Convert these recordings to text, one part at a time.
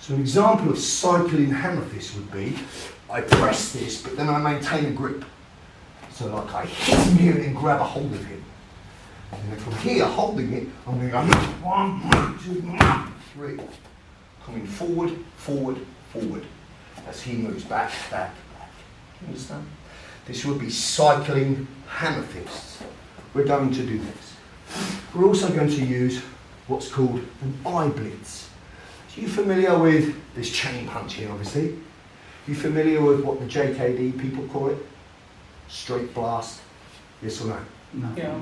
So an example of cycling hammer fist would be, I press this, but then I maintain a grip. So like I hit him here and then grab a hold of him. And then from here, holding it, I'm going to go 1, 2, 3. Coming forward, forward, forward. As he moves back, back, back. You understand? This would be cycling hammer fists. We're going to do this. We're also going to use what's called an eye blitz. So you familiar with this chain punching, obviously? You familiar with what the JKD people call it? Straight blast? Yes or no? No. Yeah.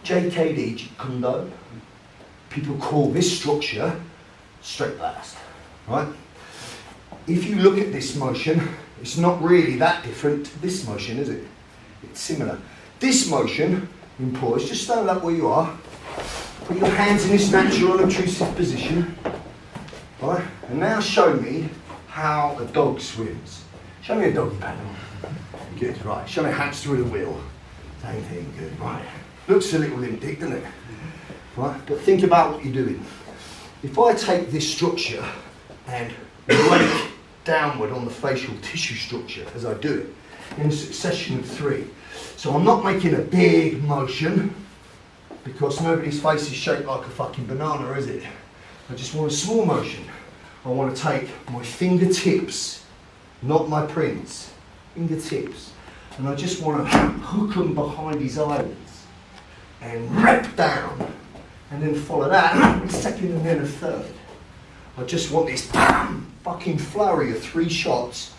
JKD, Jeet Kune Do. People call this structure straight blast, right? If you look at this motion, it's not really that different to this motion, is it? It's similar. This motion employs, just stand up where you are, put your hands in this natural obtrusive position, right? And now show me how a dog swims. Show me a doggy paddle. Good, right. Show me a hamster with a wheel. Same thing, good, right. Looks a little limp-dick, doesn't it? Right, but think about what you're doing. If I take this structure and break downward on the facial tissue structure as I do it in a succession of 3. So I'm not making a big motion because nobody's face is shaped like a fucking banana, is it? I just want a small motion. I want to take my fingertips, not my prints, fingertips, and I just want to hook them behind his eyelids and rep down, and then follow that a second and then a third. I just want this fucking flurry of 3 shots,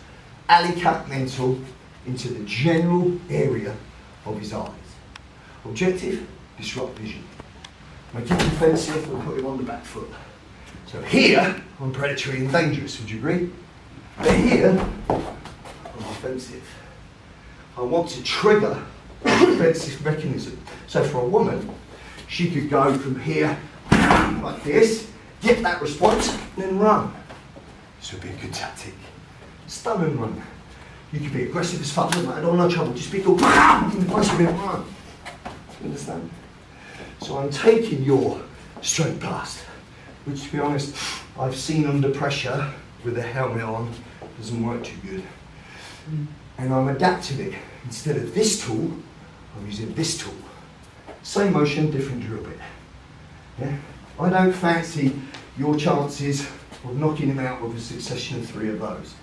alley-cat mental, into the general area of his eyes. Objective, disrupt vision. Make it defensive and put him on the back foot. So here, I'm predatory and dangerous, would you agree? But here, I'm defensive. I want to trigger a defensive mechanism. So for a woman, she could go from here, like this, get that response, and then run. This would be a good tactic. Stun and run. You could be aggressive as fuck, doesn't matter, I don't want no trouble, just be cool, in the place of it, run. You understand? So I'm taking your straight blast, which to be honest, I've seen under pressure with the helmet on, doesn't work too good. And I'm adapting it. Instead of this tool, I'm using this tool. Same motion, different drill bit. Yeah? I don't fancy your chances of knocking him out with a succession of 3 of those.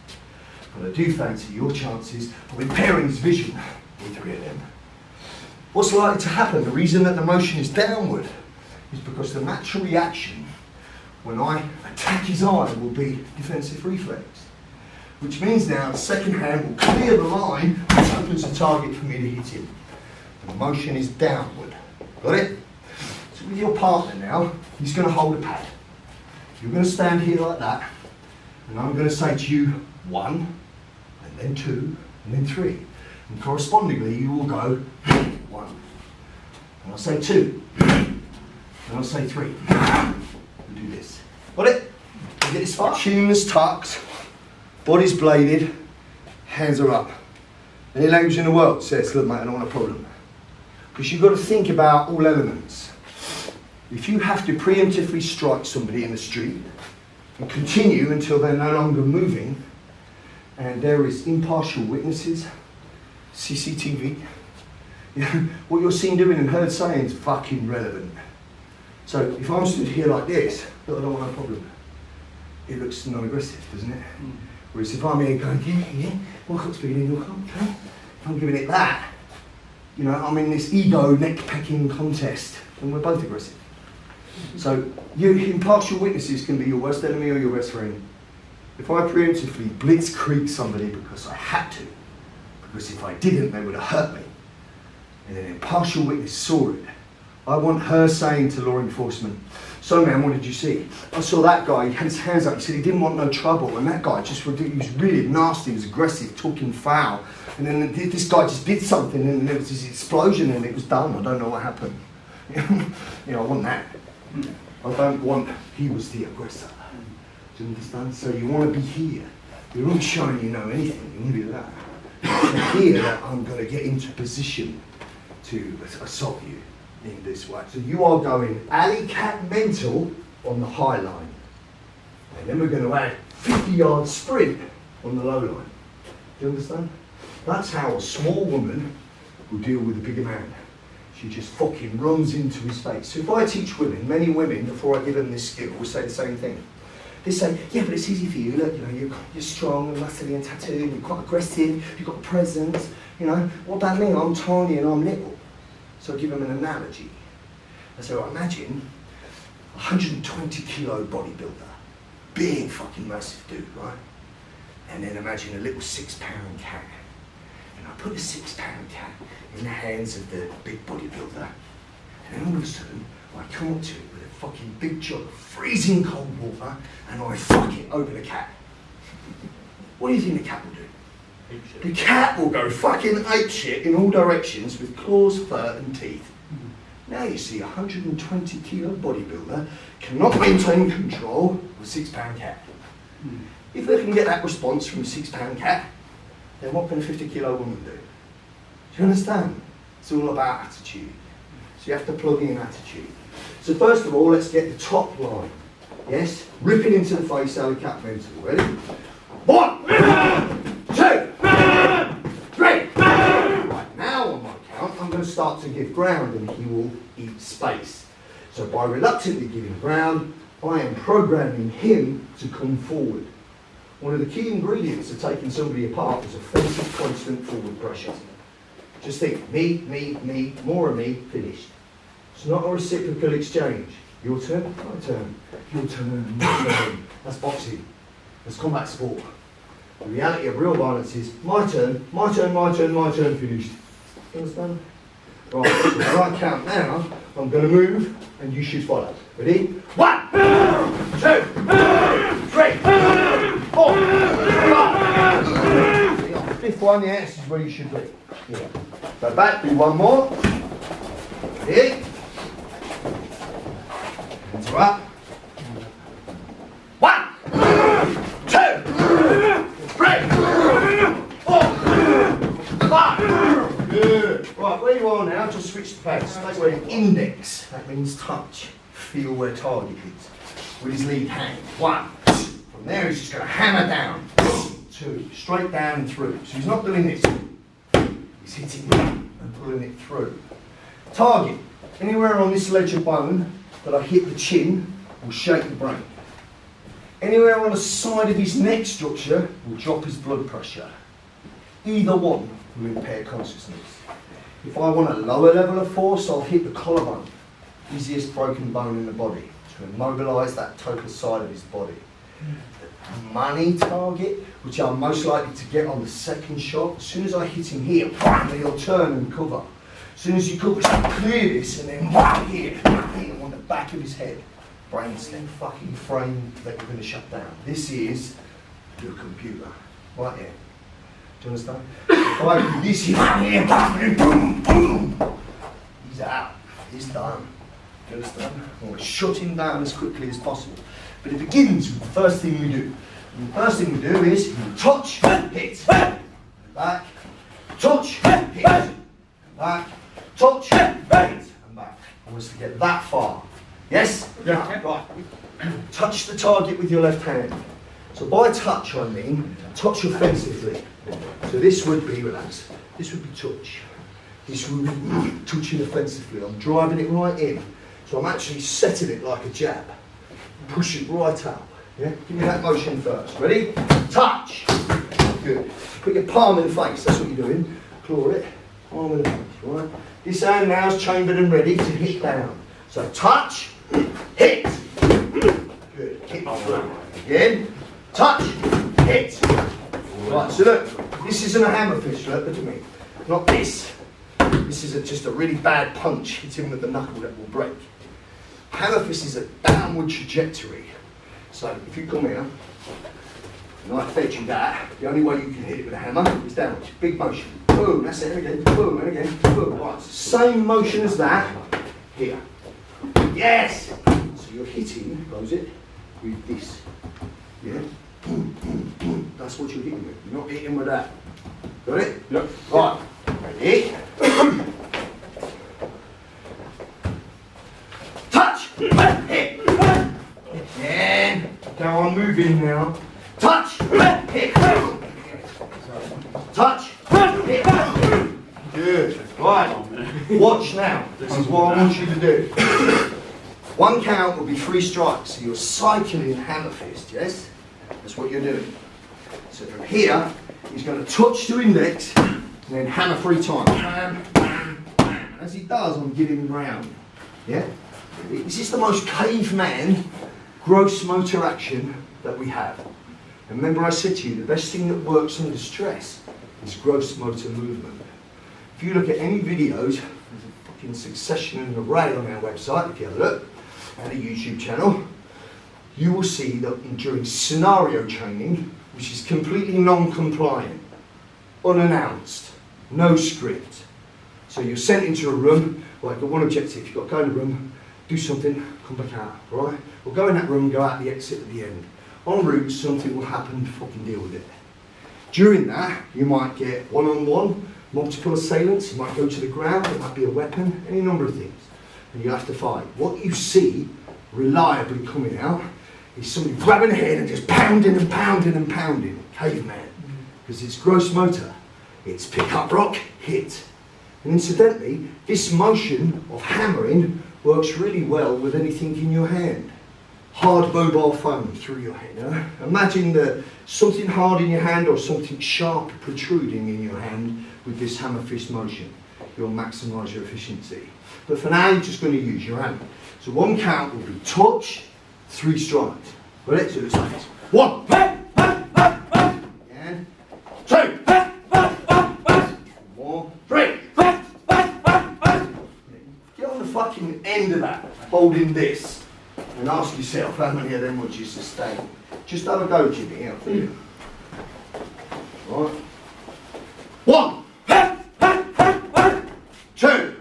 But I do fancy your chances of impairing his vision with 3 of them. What's likely to happen? The reason that the motion is downward is because the natural reaction when I attack his eye will be defensive reflex. Which means now the second hand will clear the line, which opens the target for me to hit him. The motion is downward. Got it? So with your partner now, he's going to hold a pad. You're going to stand here like that, and I'm going to say to you 1, and then 2, and then 3. And correspondingly, you will go 1. And I'll say 2. And I'll say 3. We'll do this. Got it? You get this far? Chin's tucked, body's bladed, hands are up. Any language in the world says, look mate, I don't want a problem. Because you've got to think about all elements. If you have to preemptively strike somebody in the street and continue until they're no longer moving, and there is impartial witnesses, CCTV, what you're seen doing and heard saying is fucking relevant. So if I'm stood here like this, look, I don't want no problem. It looks non-aggressive, doesn't it? Whereas if I'm here going, yeah, well, I can't speak in your car, okay? If I'm giving it that, you know, I'm in this ego neck-pecking contest, and we're both aggressive. So, you impartial witnesses can be your worst enemy or your best friend. If I preemptively blitzkrieg somebody because I had to, because if I didn't, they would have hurt me, and an impartial witness saw it, I want her saying to law enforcement, so man, what did you see? I saw that guy, he had his hands up, he said he didn't want no trouble, and that guy just, he was really nasty, he was aggressive, talking foul, and then this guy just did something, and there was this explosion, and it was done, I don't know what happened. You know, I want that. I don't want, he was the aggressor. Do you understand? So you want to be here. You're not showing you know anything, you want to be that. Here, I'm going to get into position to assault you in this way. So you are going alley cat mental on the high line. And then we're going to add 50-yard sprint on the low line. Do you understand? That's how a small woman will deal with a bigger man. She just fucking runs into his face. So if I teach women, many women, before I give them this skill, will say the same thing. They say, yeah, but it's easy for you. Look, you know, you're strong and muscly and tattooed, and you're quite aggressive, you've got a presence. You know, what about me? I'm tiny and I'm little. So I give them an analogy. I say, well, imagine a 120 kilo bodybuilder, big fucking massive dude, right? And then imagine a little 6-pound cat. And I put a 6-pound cat in the hands of the big bodybuilder, and then all of a sudden I come up to it with a fucking big jug of freezing cold water, and I fuck it over the cat. What do you think the cat will do? The cat will go fucking apeshit in all directions with claws, fur and teeth. Now you see a 120 kilo bodybuilder cannot maintain control of a 6-pound cat. If they can get that response from a 6-pound cat, then what can a 50 kilo woman do? Do you understand? It's all about attitude. So you have to plug in attitude. So first of all, let's get the top line. Yes? Ripping into the face, alley cat mental. Ready? 1, 2, 3. Right, now on my count, I'm going to start to give ground and he will eat space. So by reluctantly giving ground, I am programming him to come forward. One of the key ingredients of taking somebody apart is offensive constant forward pressure. Just think, me, more of me, finished. It's not a reciprocal exchange. Your turn, my turn. Your turn, my turn. That's boxing. That's combat sport. The reality of real violence is my turn, my turn, my turn, my turn, finished. You understand? Right, so when I count now, I'm going to move and you should follow. Ready? 1, 2, 3, 4, 5. Fifth one, yeah, this is where you should be. Yeah. Go back, do one more. Ready? Hands are up. 1, 2, 3, 4, 5. Good. Right, where you are now, just switch the face. That's where index, that means touch. Feel where target is. With his lead hand. 1. From there, he's just going to hammer down. 2. Straight down and through. So he's not doing this. He's hitting and pulling it through. Target. Anywhere on this ledge of bone that I hit the chin will shake the brain. Anywhere on the side of his neck structure will drop his blood pressure. Either one will impair consciousness. If I want a lower level of force, I'll hit the collarbone, easiest broken bone in the body, to immobilise that total side of his body. The money target, which I'm most likely to get on the second shot, as soon as I hit him here, bam, he'll turn and cover. As soon as you cover, clear this, and then wham, here, on the back of his head. Brainstem fucking frame that you're going to shut down. This is your computer, right here. Do you understand? If I do this here, boom, boom, he's out, he's done. Do you understand? I want to shut him down as quickly as possible. But it begins with the first thing we do. And the first thing we do is touch, hit, back, touch, hit, back, touch, hit, and back. I want us to get that far. Yes? Yeah. Right. Touch the target with your left hand. So by touch, I mean touch offensively. So this would be, relax, this would be touch. This would be touching offensively. I'm driving it right in. So I'm actually setting it like a jab. Push it right out. Yeah? Give me that motion first. Ready? Touch. Good. Put your palm in the face. That's what you're doing. Claw it. Palm in the face. Right? This hand now is chambered and ready to hit down. So touch, hit. Good. Hit through. Again. Touch, hit. Right. So look, this isn't a hammer fist. Look at me. Not this. This is just a really bad punch. Hit him with the knuckle that will break. Hammer fist is a downward trajectory. So if you come here, and I fetch you that, the only way you can hit it with a hammer is downwards. Big motion. Boom, that's it, and again, boom, and again, boom. Right, same motion as that, here. Yes! So you're hitting, close it, with this. Yeah? Boom, boom, boom. That's what you're hitting with. You're not hitting with that. Got it? Yep. Right. Ready? Touch! Hit! And go on moving now Watch now. This is what I want you to do. One count will be 3 strikes. So you're cycling hammer fist, yes? That's what you're doing. So from here, he's going to touch to index and then hammer 3 times. Bam, bam, bam. As he does, I'm giving him round. Yeah? This is the most caveman gross motor action that we have. And remember I said to you, the best thing that works under stress is gross motor movement. If you look at any videos, there's a fucking succession and array on our website, if you have a look, and a YouTube channel, you will see that during scenario training, which is completely non-compliant, unannounced, no script. So you're sent into a room, well, you've got one objective, you've got to go in the room, do something, come back out, right? We'll go in that room, go out the exit at the end. En route, something will happen, fucking deal with it. During that, you might get one-on-one, multiple assailants, you might go to the ground, there might be a weapon, any number of things. And you have to fight. What you see reliably coming out is somebody grabbing a head and just pounding and pounding and pounding, caveman. Because it's gross motor. It's pick up rock, hit. And incidentally, this motion of hammering works really well with anything in your hand. Hard mobile phone through your hand. You know? Imagine something hard in your hand or something sharp protruding in your hand with this hammer fist motion. You'll maximise your efficiency. But for now, you're just going to use your hand. So one count will be touch, 3 strikes. Ready? So it's like this. 1, and 2, 4, 3. Get on the fucking end of that, holding this, and ask yourself how many of them would you sustain. Just have a go, Jimmy, out for you. Right. 1, 2,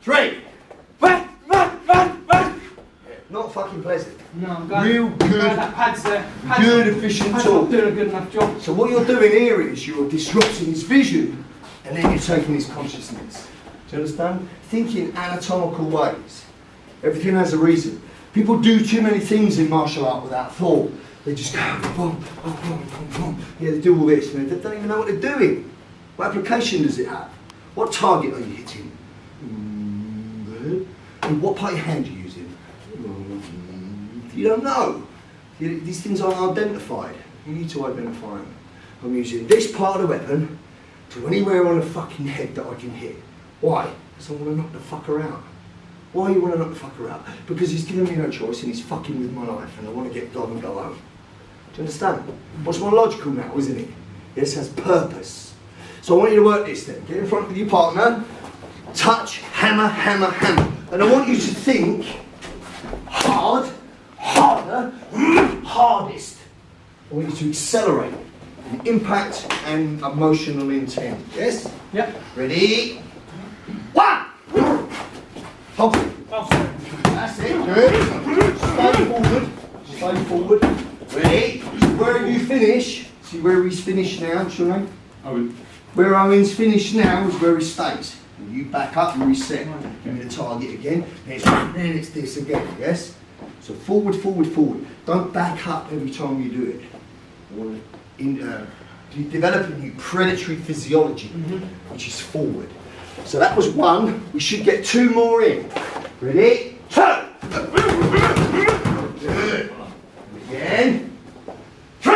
3. Not fucking pleasant. No, I'm going. Real good, that pad's there. good efficient tool. Not doing a good enough job. So what you're doing here is you're disrupting his vision and then you're taking his consciousness. Do you understand? Think in anatomical ways. Everything has a reason. People do too many things in martial art without thought. They just go, boom, boom, boom, boom, boom. Yeah, they do all this and they don't even know what they're doing. What application does it have? What target are you hitting? And what part of your hand are you using? You don't know. These things aren't identified. You need to identify them. I'm using this part of the weapon to anywhere on the fucking head that I can hit. Why? Because I want to knock the fucker out. Why you want to knock the fucker out? Because he's given me no choice and he's fucking with my knife and I want to get gone and go home. Do you understand? What's more logical now, isn't it? This has purpose. So I want you to work this then. Get in front of your partner, touch, hammer, hammer, hammer. And I want you to think hard, harder, hardest. I want you to accelerate in impact and emotional intent. Yes? Yep. Ready? 1! Hold it. Oh, sorry. That's it. Good. Stay forward. Stay forward. Ready? Where you finish, see where he's finished now, Chun? Owen. Where Owen's finished now is where he stays. And you back up and reset. Give me the target again. Then it's this again, yes? So forward, forward, forward. Don't back up every time you do it. Develop a new predatory physiology, which is forward. So that was 1. We should get 2 more in. Ready? 2! Good. Again. 3!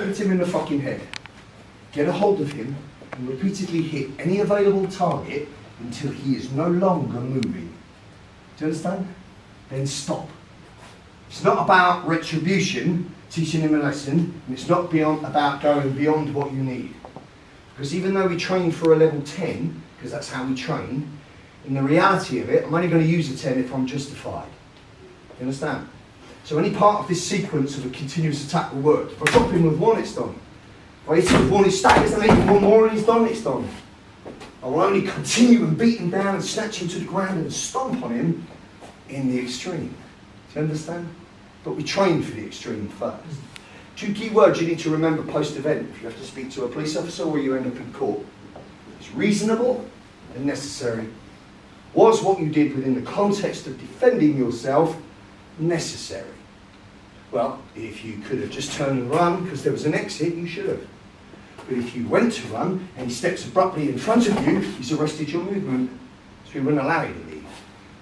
Hit him in the fucking head. Get a hold of him and repeatedly hit any available target until he is no longer moving. Do you understand? Then stop. It's not about retribution, teaching him a lesson, and it's not about going beyond what you need. Because even though we train for a level 10, because that's how we train, in the reality of it, I'm only going to use a 10 if I'm justified. You understand? So any part of this sequence of a continuous attack will work. If I drop him with 1, it's done. If I hit him with 1, he stays, and I hit him 1 more and he's done, it's done. I will only continue and beat him down and snatch him to the ground and stomp on him in the extreme. Do you understand? But we train for the extreme first. 2 key words you need to remember post-event if you have to speak to a police officer or you end up in court. It's reasonable and necessary. Was what you did within the context of defending yourself necessary? Well, if you could have just turned and run because there was an exit, you should have. But if you went to run and he steps abruptly in front of you, he's arrested your movement. So he wouldn't allow you to leave.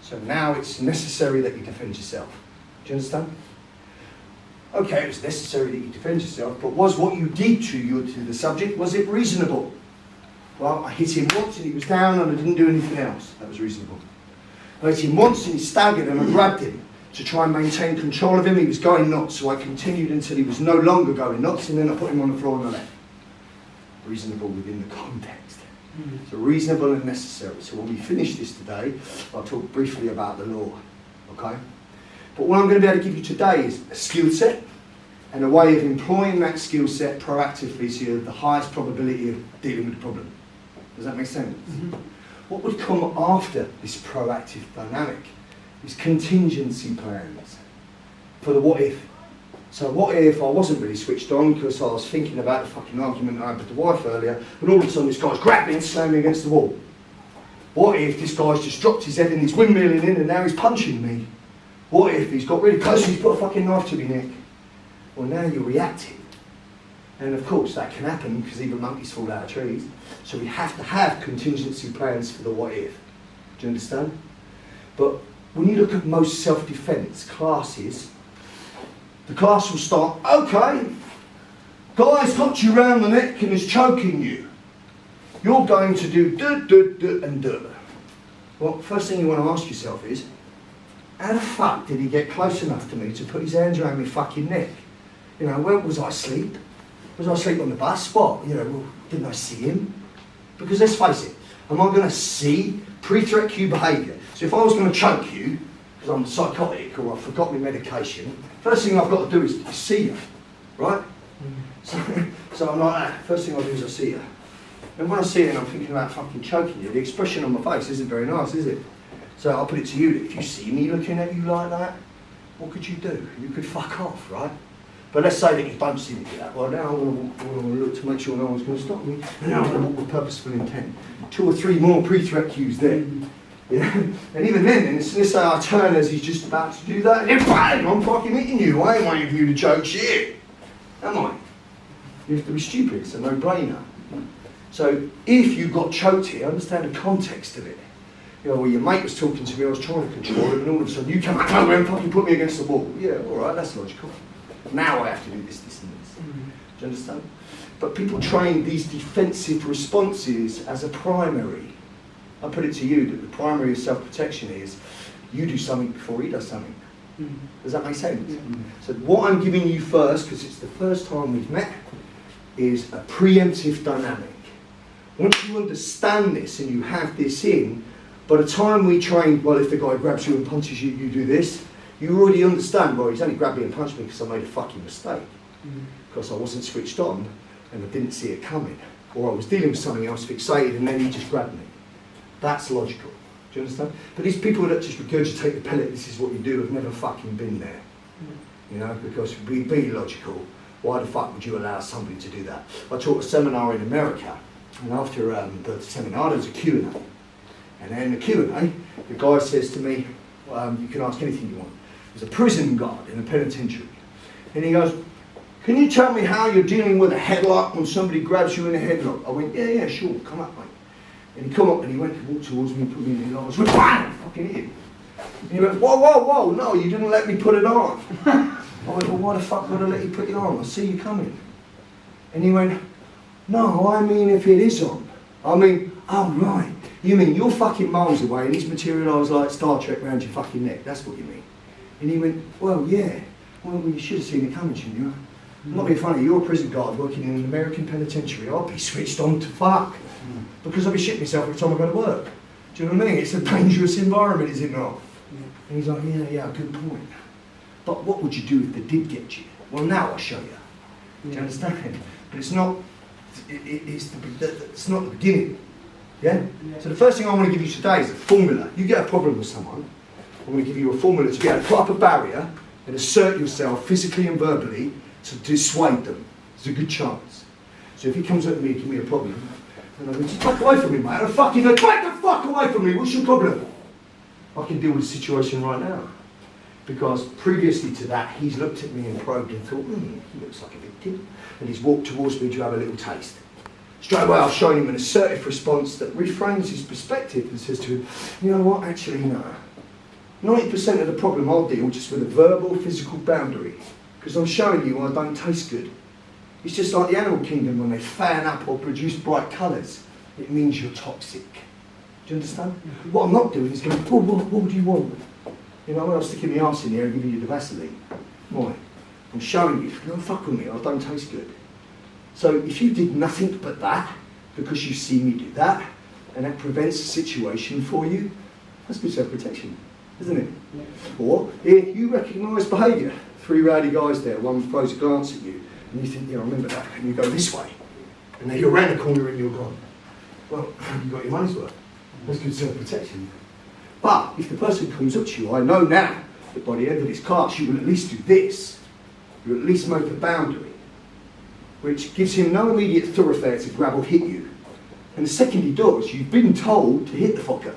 So now it's necessary that you defend yourself. Do you understand? Okay, it was necessary that you defend yourself, but was what you did to the subject, was it reasonable? Well, I hit him once and he was down and I didn't do anything else. That was reasonable. I hit him once and he staggered and I grabbed him to try and maintain control of him. He was going nuts, so I continued until he was no longer going nuts, and then I put him on the floor on the left. Reasonable within the context. So reasonable and necessary. So when we finish this today, I'll talk briefly about the law, okay? But what I'm going to be able to give you today is a skill set and a way of employing that skill set proactively so you have the highest probability of dealing with the problem. Does that make sense? What would come after this proactive dynamic is contingency plans for the what if. So what if I wasn't really switched on because I was thinking about the fucking argument I had with the wife earlier, and all of a sudden this guy's grabbed me and slammed me against the wall? What if this guy's just dropped his head and he's windmilling in and now he's punching me? What if he's got really close and he's put a fucking knife to my neck? Well, now you're reacting. And of course that can happen because even monkeys fall out of trees. So we have to have contingency plans for the what if. Do you understand? But when you look at most self-defense classes, the class will start, okay, guy's got you round the neck and is choking you. You're going to do duh, and duh. Well, first thing you want to ask yourself is, how the fuck did he get close enough to me to put his hands around my fucking neck? You know, where was I asleep? Was I asleep on the bus? What? You know, well, didn't I see him? Because let's face it, am I going to see pre-threat cue behaviour? So if I was going to choke you, because I'm psychotic or I forgot my medication, first thing I've got to do is see you, right? So I'm like, first thing I do is I see you. And when I see it and I'm thinking about fucking choking you, the expression on my face isn't very nice, is it? So I'll put it to you, if you see me looking at you like that, what could you do? You could fuck off, right? But let's say that you don't see me do that. Well, now I'm going to look to make sure no one's going to stop me. And now I'm going to walk with purposeful intent. 2 or 3 more pre-threat cues there. Yeah? And even then, let's say I turn as he's just about to do that, and then bang, I'm fucking hitting you. I ain't waiting for you to choke shit. Am I? You have to be stupid. It's a no-brainer. So if you got choked here, understand the context of it. You know, well, your mate was talking to me, I was trying to control him, and all of a sudden you come out and fucking put me against the wall. Yeah, all right, that's logical. Now I have to do this, this, and this. Do you understand? But people train these defensive responses as a primary. I put it to you that the primary of self-protection is you do something before he does something. Does that make sense? So what I'm giving you first, because it's the first time we've met, is a preemptive dynamic. Once you understand this and you have this in, by the time we train, well, if the guy grabs you and punches you, you do this, you already understand, well, he's only grabbed me and punched me because I made a fucking mistake. Because I wasn't switched on and I didn't see it coming. Or I was dealing with something else fixated and then he just grabbed me. That's logical. Do you understand? But these people that just regurgitate the pellet, this is what you do, have never fucking been there. You know, because be logical, why the fuck would you allow somebody to do that? I taught a seminar in America, and after the seminar there was a Q&A. And then the Q&A, the guy says to me, you can ask anything you want. There's a prison guard in a penitentiary. And he goes, can you tell me how you're dealing with a headlock when somebody grabs you in a headlock? I went, yeah, sure, come up, mate. And he come up and he walked towards me and put me in the headlock. I went, bang, fucking hit him. And he went, whoa, no, you didn't let me put it on. I went, well, why the fuck would I let you put it on? I see you coming. And he went, no, I mean if it is on. I mean, oh right, you mean you're fucking miles away and it's materialised like Star Trek round your fucking neck, that's what you mean. And he went, well, yeah, well, you should have seen it coming, shouldn't you? I'm not being funny, you're a prison guard working in an American penitentiary, I'll be switched on to fuck. Because I'll be shitting myself every time I go to work. Do you know what I mean? It's a dangerous environment, is it not? And he's like, yeah, good point. But what would you do if they did get you? Well, now I'll show you. Do you understand? But it's not, it's not the beginning. Yeah? So the first thing I want to give you today is a formula. You get a problem with someone, I'm going to give you a formula to be able to put up a barrier and assert yourself physically and verbally to dissuade them. There's a good chance. So if he comes at me and gives me a problem, and I go, just back away from me, mate. I'm fucking go, back the fuck away from me. What's your problem? I can deal with the situation right now. Because previously to that, he's looked at me and probed and thought, he looks like a victim. And he's walked towards me to have a little taste. Straight away I've shown him an assertive response that reframes his perspective and says to him, you know what, actually no. 90% of the problem I'll deal just with a verbal, physical boundary, because I'm showing you I don't taste good. It's just like the animal kingdom when they fan up or produce bright colours. It means you're toxic. Do you understand? What I'm not doing is going, what do you want? You know, when I'm sticking my arse in there and giving you the Vaseline. Why? I'm showing you, don't fuck with me, I don't taste good. So if you did nothing but that, because you see me do that, and that prevents a situation for you, that's good self-protection, isn't it? Yeah. Or if you recognise behaviour, 3 rowdy guys there, one throws a glance at you, and you think, yeah, I remember that, and you go this way, and then you're around the corner and you're gone. Well, you got your money's worth. That's good self-protection. But if the person comes up to you, I know now that by the end of this class you will at least do this. You at least make a boundary, which gives him no immediate thoroughfare to grab or hit you. And the second he does, you've been told to hit the fucker.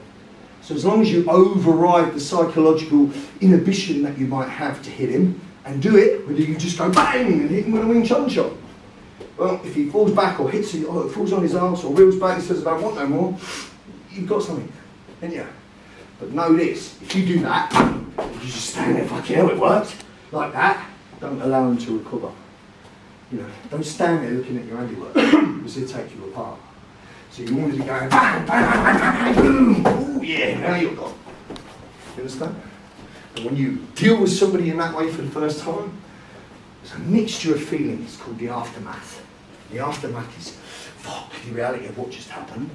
So as long as you override the psychological inhibition that you might have to hit him, and do it, whether you just go bang and hit him with a Wing Chun shot. Well, if he falls back or hits you, or falls on his arse or reels back and says, I don't want no more, you've got something, haven't you? But know this, if you do that, you just stand there, fucking hell, it worked, like that, don't allow him to recover. You know, don't stand there looking at your handiwork, because he'll take you apart. So you want to be going, bang, bang, bang, bang, bang, boom, oh yeah, now you're gone. You understand? And when you deal with somebody in that way for the first time, there's a mixture of feelings called the aftermath. The aftermath is, fuck, the reality of what just happened.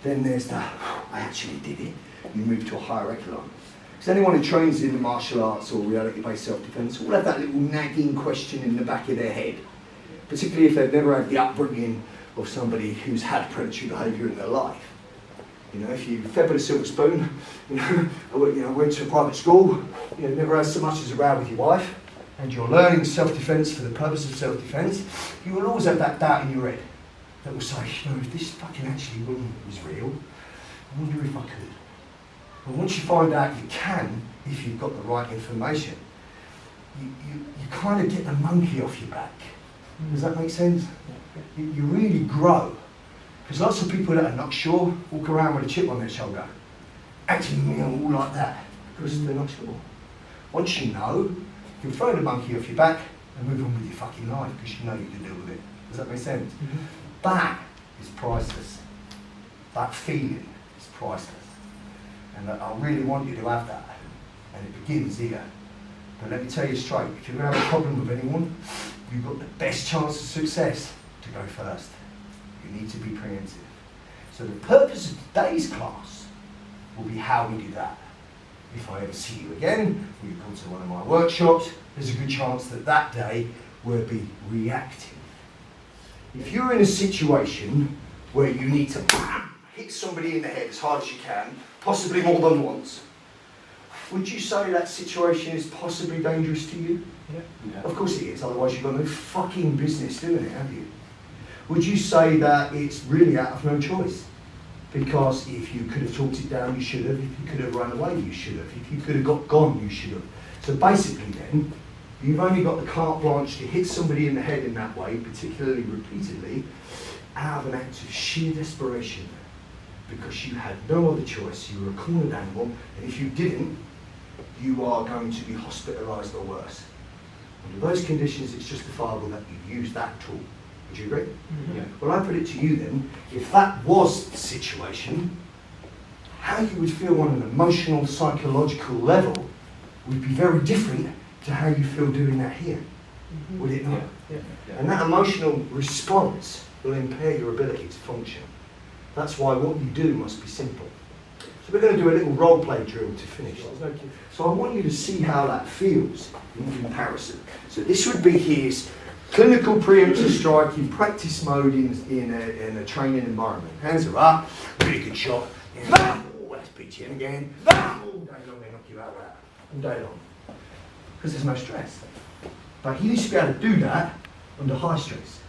Then there's the, I actually did it. You move to a higher echelon. Because anyone who trains in the martial arts or reality-based self-defense will have that little nagging question in the back of their head. Particularly if they've never had the upbringing of somebody who's had predatory behaviour in their life. You know, if you fed with a silver spoon, went to a private school, never had so much as a row with your wife, and you're learning self-defense for the purpose of self-defense, you will always have that doubt in your head that will say, if this fucking actually was real, I wonder if I could. But once you find out you can, if you've got the right information, you kind of get the monkey off your back. Does that make sense? You really grow. Because lots of people that are not sure walk around with a chip on their shoulder, acting all like that, because they're not sure. Once you know, you can throw the monkey off your back and move on with your fucking life, because you know you can deal with it. Does that make sense? Mm-hmm. That is priceless. That feeling is priceless. And I really want you to have that. And it begins here. But let me tell you straight, if you're going to have a problem with anyone, you've got the best chance of success to go first. You need to be preemptive. So the purpose of today's class will be how we do that. If I ever see you again, or you come to one of my workshops, there's a good chance that that day will be reactive. If you're in a situation where you need to hit somebody in the head as hard as you can, possibly more than once, would you say that situation is possibly dangerous to you? Yeah. Of course it is, otherwise you've got no fucking business doing it, have you? Would you say that it's really out of no choice? Because if you could have talked it down, you should have. If you could have run away, you should have. If you could have got gone, you should have. So basically then, you've only got the carte blanche to hit somebody in the head in that way, particularly repeatedly, out of an act of sheer desperation. Because you had no other choice, you were a cornered animal, and if you didn't, you are going to be hospitalised or worse. Under those conditions, it's justifiable that you use that tool. Would you agree? Mm-hmm. Yeah. Well, I put it to you then, if that was the situation, how you would feel on an emotional, psychological level would be very different to how you feel doing that here. Mm-hmm. Would it not? Yeah. And that emotional response will impair your ability to function. That's why what you do must be simple. So we're going to do a little role play drill to finish. So I want you to see how that feels in comparison. So this would be his clinical preemptive strike in practice mode in a training environment. Hands are up, really good shot. Oh, that's PTN again. All day long they knock you out that. All day long. Because there's no stress. But he needs to be able to do that under high stress.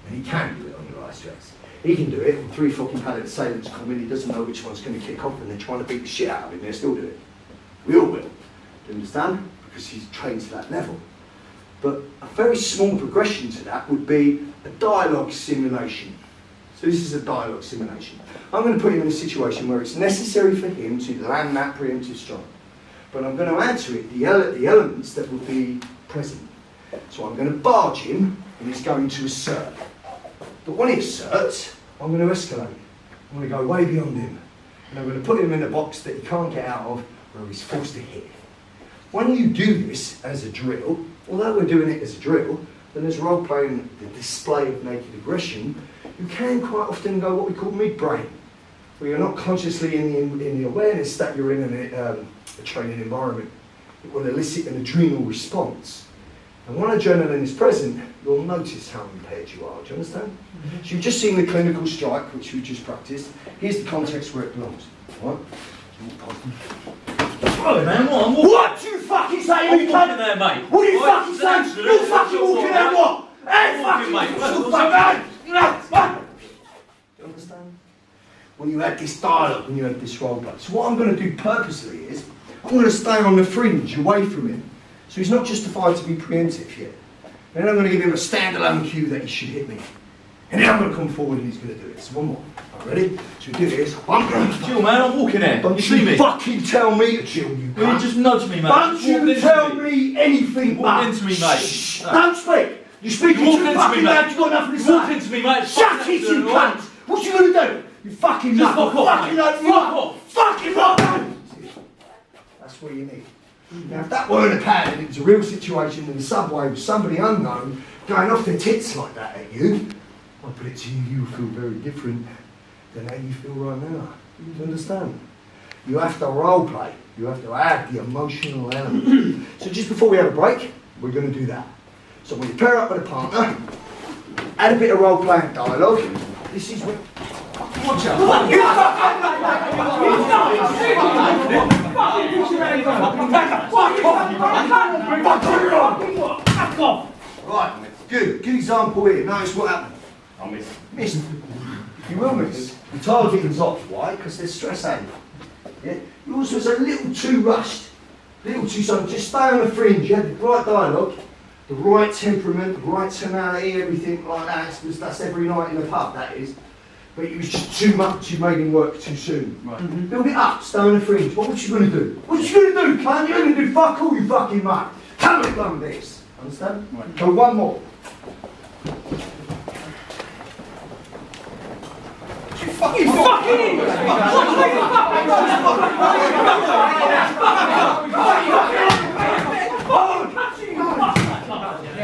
And he can do it under high stress. He can do it when 3 fucking padded assailants come in, he doesn't know which one's going to kick off and they're trying to beat the shit out of him, they'll still do it. We all will. Do you understand? Because he's trained to that level. But a very small progression to that would be a dialogue simulation. So So this is a dialogue simulation. I'm going to put him in a situation where it's necessary for him to land that preemptive strike. But I'm going to add to it the elements that will be present. So I'm going to barge him, and he's going to assert. But when he asserts, I'm going to escalate. I'm going to go way beyond him. And I'm going to put him in a box that he can't get out of, where he's forced to hit. When you do this as a drill, although we're doing it as a drill, then there's role-playing the display of naked aggression, you can quite often go what we call mid-brain, where you're not consciously in the awareness that you're in a training environment. It will elicit an adrenal response. And when adrenaline is present, you'll notice how impaired you are. Do you understand? Mm-hmm. So you've just seen the clinical strike, which we just practiced. Here's the context where it belongs. Right? Oh, man, what? I'm walking. What you fucking saying? I'm walking there, mate. What are you fucking saying? You fucking walking there, what? Hey, fucking mate. You understand? When you had this dialogue, when you had this role play. So what I'm going to do purposely is, I'm going to stay on the fringe, away from him. So he's not justified to be preemptive yet. Then I'm going to give him a standalone cue that he should hit me. And then I'm going to come forward and he's going to do it. So one more. Ready? So we do this. I'm going to chill, man. I'm walking there. Don't you see me? Fucking tell me to chill, you cunt. Will you just nudge me, mate? Don't you tell me anything, walk mate. into me, mate. Shh. Don't speak. You're speaking too fucking loud. You've got nothing to say. Walk into me, mate. Shut it, you cunt. What you going to do? You fucking just nut. fuck off, Fucking mate. nut. Fuck off. Fucking fuck off. That's what you need. Now, if that weren't a pad and it was a real situation in the subway with somebody unknown going off their tits like that at you, I put it to you, you feel very different than how you feel right now. You understand? You have to role play. You have to add the emotional element. So just before we have a break, we're going to do that. So when you pair up with a partner, add a bit of role play and dialogue. This is when. Watch out! Right, good. Good example here. Notice what happened. I missed. Missed. You will miss. The targeting's off. Why? Because there's stress added. Yeah? Yours was a little too rushed. A little too sudden. Just stay on the fringe. You had the right dialogue, the right temperament, the right tonality, everything like that. That's every night in the pub, that is. But it was just too much. You made him work too soon. Right. Mm-hmm. Build it up. Stay on the fringe. What you going to do? What you going to do, cunt? You're going to do fuck all, you fucking mate. Come on, done this. Understand? Right. So one more. You fucking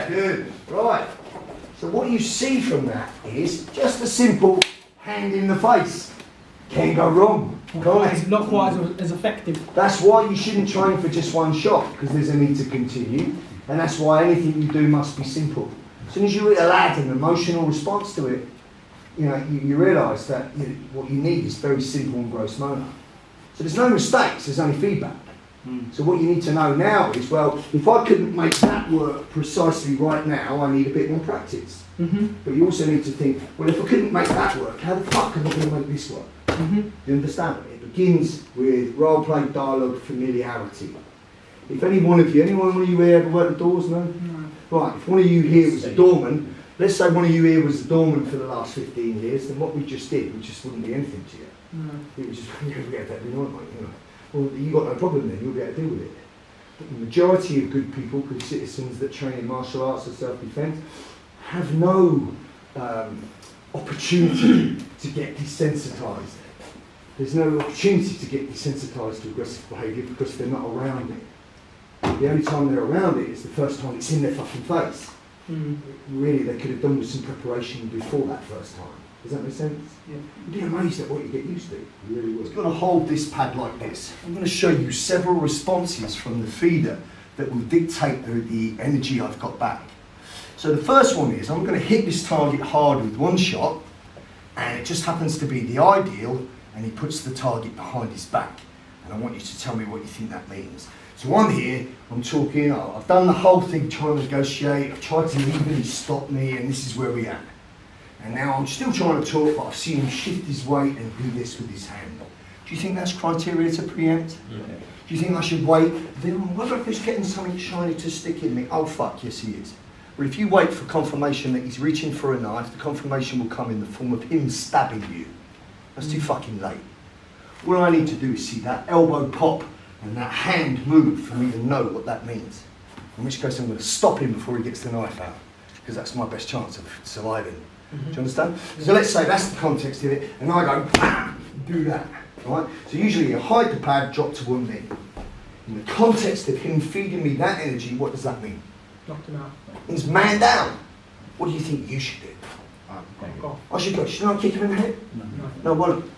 Good. Right. So what you see from that is just a simple hand in the face. Can't go wrong. It's not quite as effective. That's why you shouldn't train for just one shot, because there's a need to continue. And that's why anything you do must be simple. As soon as you add an emotional response to it, you realise that what you need is very simple and gross motor. So there's no mistakes, there's only feedback. So what you need to know now is, well, if I couldn't make that work precisely right now, I need a bit more practice. But you also need to think, well, if I couldn't make that work, how the fuck am I going to make this work? You understand? It begins with role-play, dialogue, familiarity. If anyone of you here ever worked the doors? No? Right, if one of you here was a doorman, let's say one of you here was a doorman for the last 15 years, then what we just did, we just wouldn't be anything to you. It was just, we had that every night, mate, Well, you've got no problem then, you'll be able to deal with it. But the majority of good people, good citizens that train in martial arts or self-defence, have no opportunity to get desensitised. There's no opportunity to get desensitised to aggressive behaviour because they're not around it. The only time they're around it is the first time it's in their fucking face. Really, they could have done with some preparation before that first time. Does that make sense? Yeah. You'd be amazed at what you get used to. You really would. I'm going to hold this pad like this. I'm going to show you several responses from the feeder that will dictate the energy I've got back. So the first one is, I'm going to hit this target hard with one shot, and it just happens to be the ideal, and he puts the target behind his back. And I want you to tell me what you think that means. So I'm here, I'm talking, I've done the whole thing trying to negotiate, I've tried to leave him, he stopped me, and this is where we are. And now I'm still trying to talk, but I've seen him shift his weight and do this with his hand. Do you think that's criteria to preempt? Yeah. Do you think I should wait? Then what if he's getting something shiny to stick in me? Oh fuck, yes he is. But if you wait for confirmation that he's reaching for a knife, the confirmation will come in the form of him stabbing you. That's too fucking late. All I need to do is see that elbow pop and that hand move for me to know what that means. In which case I'm going to stop him before he gets the knife out, because that's my best chance of surviving. Do you understand? So let's say that's the context of it, and I go, bam, do that. Right? So usually you hide the pad, drop to one knee. In the context of him feeding me that energy, what does that mean? Knocked him out. He's man down. What do you think you should do? Go. I should go, should I kick him in the head? No, won't.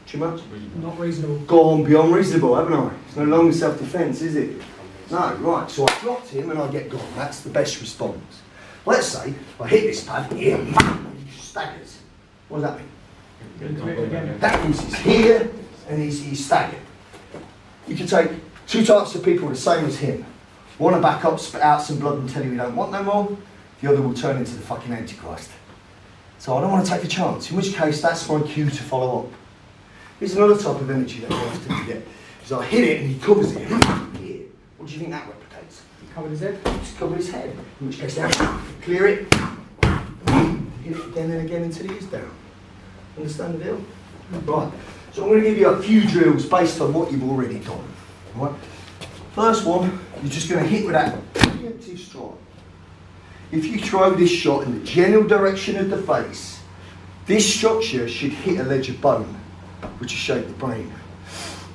Too much? Not reasonable. Gone beyond reasonable, haven't I? It's no longer self-defence, is it? No, right, so I dropped him and I get gone. That's the best response. Let's say I hit this pad here, and he staggers. What does that mean? That means he's here and he's staggered. You can take two types of people the same as him. One to back up, spit out some blood and tell you we don't want no more. The other will turn into the fucking Antichrist. So I don't want to take a chance, in which case that's my cue to follow up. Here's another type of energy that I often get. Is I hit it and he covers it. Here. What do you think that replicates? Covered his head. Just cover his head. In which case now, clear it. Hit it again and again until he is down. Understand the deal? Right. So I'm going to give you a few drills based on what you've already done. Right. First one, you're just going to hit with that preemptive strike. If you throw this shot in the general direction of the face, this structure should hit a ledge of bone, which is shaped the brain.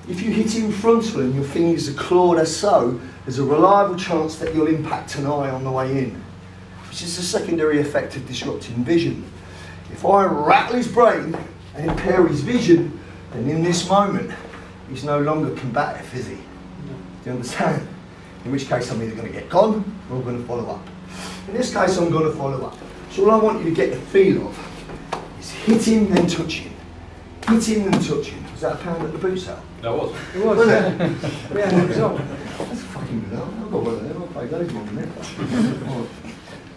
If you hit him frontal and your fingers are clawed as so, there's a reliable chance that you'll impact an eye on the way in, which is a secondary effect of disrupting vision. If I rattle his brain and impair his vision, then in this moment, he's no longer combative, is he? Do you understand? In which case I'm either going to get gone or I'm going to follow up. In this case I'm going to follow up. So all I want you to get the feel of is hit him then touch him. Hit him then touch him. Was that a pound at the boot sale? That was. It was. Was Yeah. it? Yeah, it was on. That's fucking good. I've got one of them. I'll play those one minute.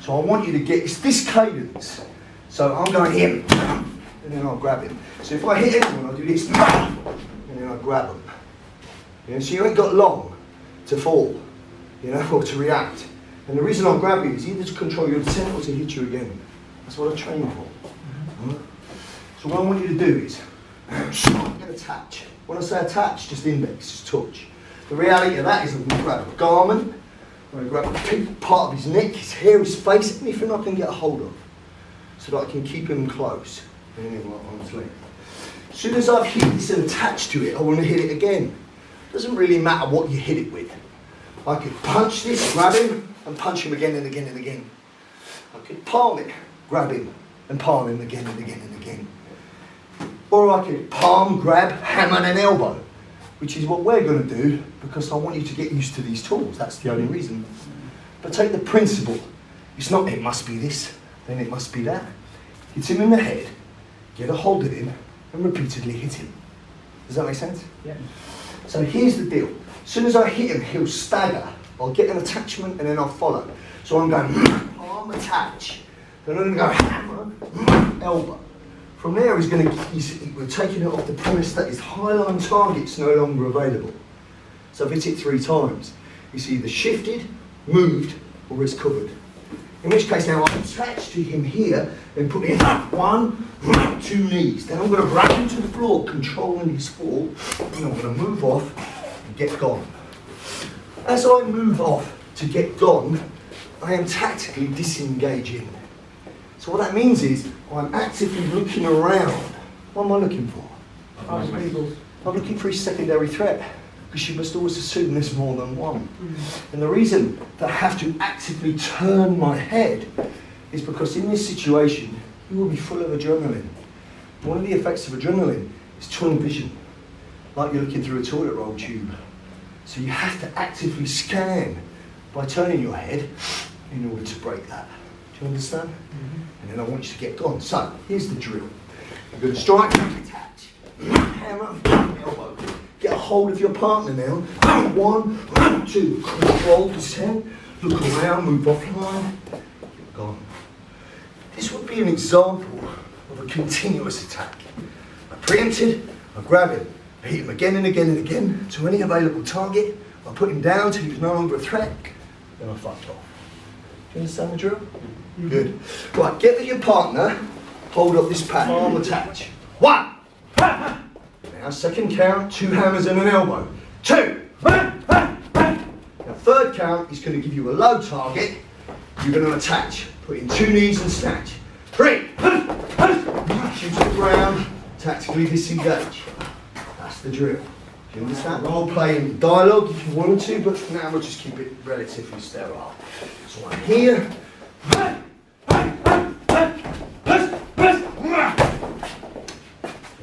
So I want you to get, it's this cadence. So I'm going him, and then I'll grab him. So if I hit anyone, I'll do this, and then I grab them. Yeah, so you ain't got long to fall, you know, or to react. And the reason I'll grab you is either to control your descent or to hit you again. That's what I train for. Right? So what I want you to do is, and attach. When I say attach, just index, just touch. The reality of that is I'm going to grab a garment, I'm going to grab a part of his neck, his hair, his face, anything I can get a hold of, so that I can keep him close. Anything like arm's length. As soon as I've hit this and attached to it, I want to hit it again. Doesn't really matter what you hit it with. I could punch this, grab him, and punch him again and again and again. I could palm it, grab him, and palm him again and again and again. Or I could palm, grab, hammer, and elbow, which is what we're going to do because I want you to get used to these tools. That's the only reason. But take the principle. It's not it must be this, then it must be that. Hit him in the head, get a hold of him, and repeatedly hit him. Does that make sense? Yeah. So here's the deal. As soon as I hit him, he'll stagger. I'll get an attachment and then I'll follow. So I'm going palm, attach. Then I'm going to go hammer, elbow. From there, we're taking it off the premise that his highline target's no longer available. So I've hit it 3 times. It's either shifted, moved, or it's covered. In which case now I'm attached to him here and put in 1, 2 knees. Then I'm going to grab him to the floor, controlling his fall, and I'm going to move off and get gone. As I move off to get gone, I am tactically disengaging. So what that means is I'm actively looking around. What am I looking for? Other people's. I'm looking for a secondary threat, because you must always assume there's more than one. And the reason that I have to actively turn my head is because in this situation, you will be full of adrenaline. One of the effects of adrenaline is tunnel vision, like you're looking through a toilet roll tube. So you have to actively scan by turning your head in order to break that. Do you understand? And then I want you to get gone. So here's the drill. You're going to strike, attach, hammer, elbow. Get a hold of your partner now. 1, 2, control descent, look around, move offline, get gone. This would be an example of a continuous attack. I preempted, I grab him, I hit him again and again and again to any available target, I put him down till he was no longer a threat, then I fucked off. you understand the drill? Good. Right, get with your partner, hold up this pad, arm attach. 1. Now second count, 2 hammers and an elbow. 2. Now third count is going to give you a low target. You're going to attach, put in 2 knees and snatch. 3. Shoot to the ground, tactically disengage. That's the drill. Do you understand? Role play and dialogue if you want to, but now we'll just keep it relatively sterile. So I'm here. And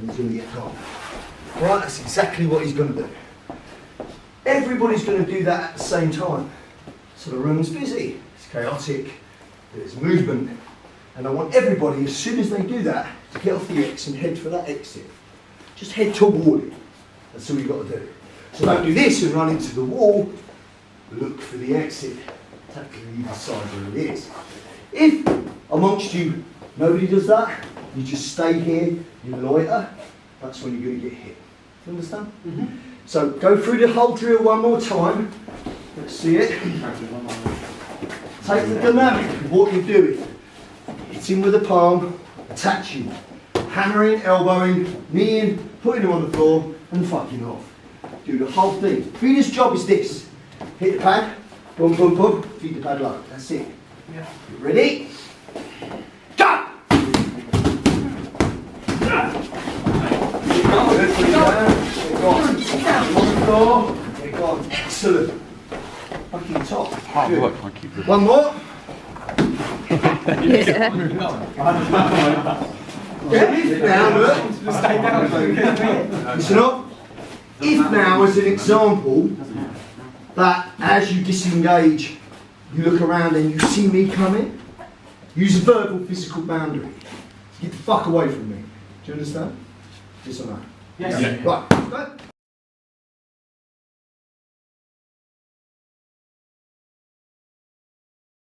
he's going to get gone. Right, that's exactly what he's going to do. Everybody's going to do that at the same time. So the room's busy, it's chaotic, there's movement. And I want everybody, as soon as they do that, to get off the X and head for that exit. Just head toward it. That's all you've got to do. So don't do this and run into the wall. Look for the exit. Tactically you decide where it is. If amongst you nobody does that, you just stay here, you loiter, that's when you're going to get hit. Do you understand? Mm-hmm. So go through the whole drill one more time. Let's see it. Take the dynamic of what you're doing. Hitting with the palm, attaching, hammering, elbowing, kneeing, putting them on the floor, and fucking off. Do the whole thing. Feeder's job is this. Hit the pad, boom, boom, boom, feed the pad low. That's it. Yeah. Ready? Go! Excellent. Fucking top. Hard work, I keep it. One more. Now, look. Listen up. If now, as an example, that as you disengage, you look around and you see me coming, use a verbal physical boundary. Get the fuck away from me. Do you understand? Yes or no? Yes. Right. Go.